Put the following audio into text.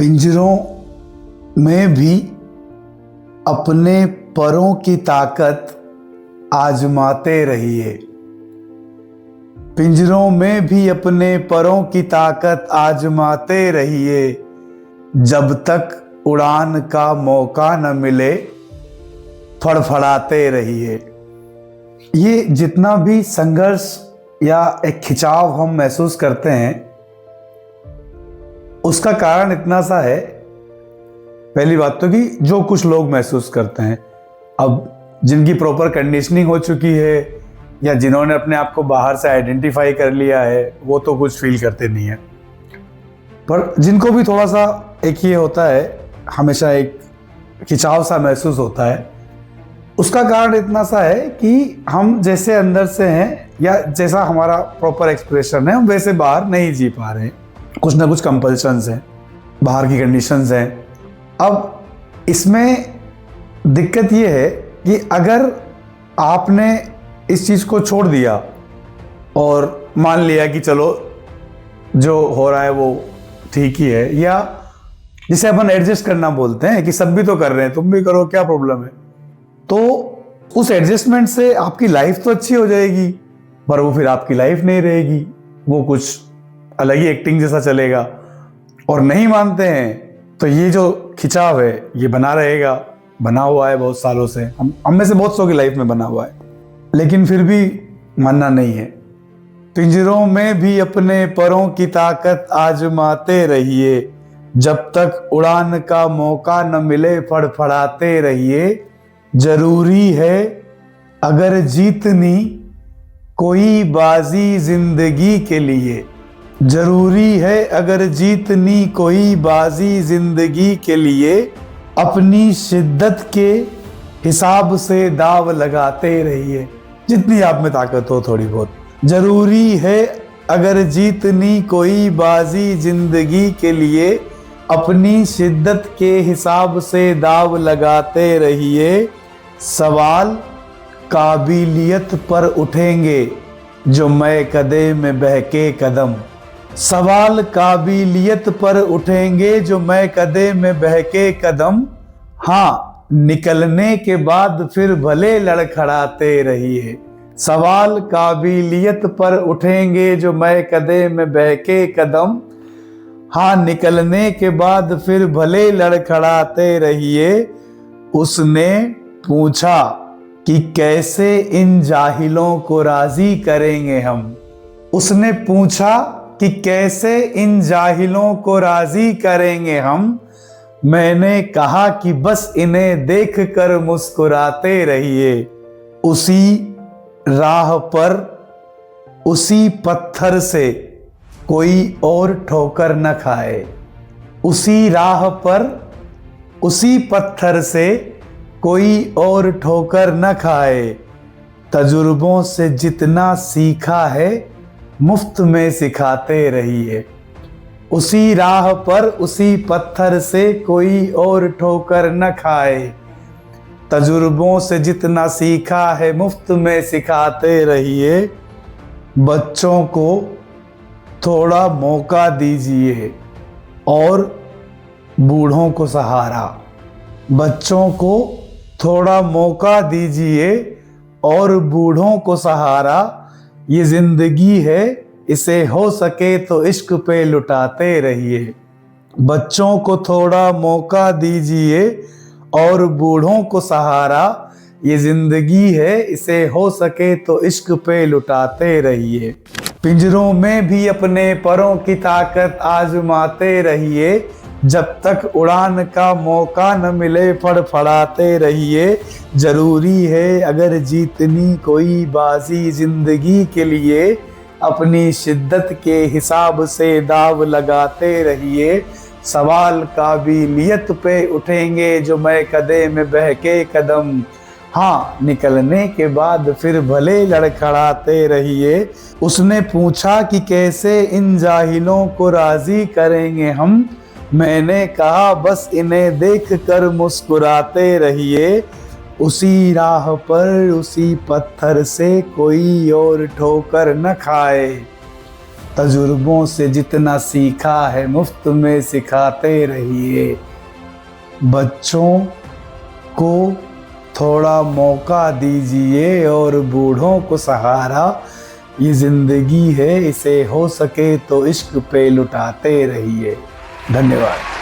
पिंजरों में भी अपने परों की ताकत आजमाते रहिए। पिंजरों में भी अपने परों की ताकत आजमाते रहिए। जब तक उड़ान का मौका न मिले फड़फड़ाते रहिए। ये जितना भी संघर्ष या एक खिंचाव हम महसूस करते हैं, उसका कारण इतना सा है। पहली बात तो कि जो कुछ लोग महसूस करते हैं, अब जिनकी प्रॉपर कंडीशनिंग हो चुकी है या जिन्होंने अपने आप को बाहर से आइडेंटिफाई कर लिया है, वो तो कुछ फील करते नहीं है। पर जिनको भी थोड़ा सा एक ये होता है, हमेशा एक खिंचाव सा महसूस होता है, उसका कारण इतना सा है कि हम जैसे अंदर से हैं या जैसा हमारा प्रॉपर एक्सप्रेशन है, हम वैसे बाहर नहीं जी पा रहे हैं। कुछ ना कुछ कंपल्शंस हैं, बाहर की कंडीशंस हैं। अब इसमें दिक्कत ये है कि अगर आपने इस चीज़ को छोड़ दिया और मान लिया कि चलो जो हो रहा है वो ठीक ही है, या जिसे अपन एडजस्ट करना बोलते हैं कि सब भी तो कर रहे हैं, तुम भी करो, क्या प्रॉब्लम है, तो उस एडजस्टमेंट से आपकी लाइफ तो अच्छी हो जाएगी, पर वो फिर आपकी लाइफ नहीं रहेगी, वो कुछ अलग ही एक्टिंग जैसा चलेगा। और नहीं मानते हैं तो ये जो खिंचाव है ये बना रहेगा, बना हुआ है बहुत सालों से। हम में से बहुत सौ की लाइफ में बना हुआ है, लेकिन फिर भी मानना नहीं है। पिंजरों में भी अपने परों की ताकत आजमाते रहिए। जब तक उड़ान का मौका न मिले फड़फड़ाते रहिए। जरूरी है अगर जीतनी कोई बाजी जिंदगी के लिए। जरूरी है अगर जीतनी कोई बाजी जिंदगी के लिए। अपनी शिद्दत के हिसाब से दाव लगाते रहिए, जितनी आप में ताकत हो थोड़ी बहुत। जरूरी है अगर जीतनी कोई बाजी जिंदगी के लिए। अपनी शिद्दत के हिसाब से दाव लगाते रहिए। सवाल काबिलियत पर उठेंगे जो मैं कदे में बहके कदम। सवाल काबिलियत पर उठेंगे जो मैं कदे में बहके कदम। हाँ, निकलने के बाद फिर भले लड़खड़ाते रहिए। सवाल काबिलियत पर उठेंगे जो मैं कदे में बहके कदम। हाँ, निकलने के बाद फिर भले लड़खड़ाते रहिए। उसने पूछा कि कैसे इन जाहिलों को राजी करेंगे हम। उसने पूछा कि कैसे इन जाहिलों को राजी करेंगे हम। मैंने कहा कि बस इन्हें देखकर मुस्कुराते रहिए। उसी राह पर उसी पत्थर से कोई और ठोकर न खाए। उसी राह पर उसी पत्थर से कोई और ठोकर न खाए। तजुर्बों से जितना सीखा है मुफ्त में सिखाते रहिए। उसी राह पर उसी पत्थर से कोई और ठोकर न खाए। तजुर्बों से जितना सीखा है मुफ्त में सिखाते रहिए। बच्चों को थोड़ा मौका दीजिए और बूढ़ों को सहारा। बच्चों को थोड़ा मौका दीजिए और बूढ़ों को सहारा। ये जिंदगी है, इसे हो सके तो इश्क पे लुटाते रहिए। बच्चों को थोड़ा मौका दीजिए और बूढ़ों को सहारा। ये जिंदगी है, इसे हो सके तो इश्क पे लुटाते रहिए। पिंजरों में भी अपने परों की ताकत आजमाते रहिए। जब तक उड़ान का मौका न मिले फड़फड़ाते रहिए। जरूरी है अगर जीतनी कोई बाजी जिंदगी के लिए। अपनी शिद्दत के हिसाब से दाव लगाते रहिए। सवाल काबिलियत पे उठेंगे जो मैं कदे में बहके कदम। हाँ, निकलने के बाद फिर भले लड़खड़ाते रहिए। उसने पूछा कि कैसे इन जाहिलों को राजी करेंगे हम। मैंने कहा बस इन्हें देखकर मुस्कुराते रहिए। उसी राह पर उसी पत्थर से कोई और ठोकर न खाए। तजुर्बों से जितना सीखा है मुफ्त में सिखाते रहिए। बच्चों को थोड़ा मौका दीजिए और बूढ़ों को सहारा। ये ज़िंदगी है, इसे हो सके तो इश्क पे लुटाते रहिए। धन्यवाद।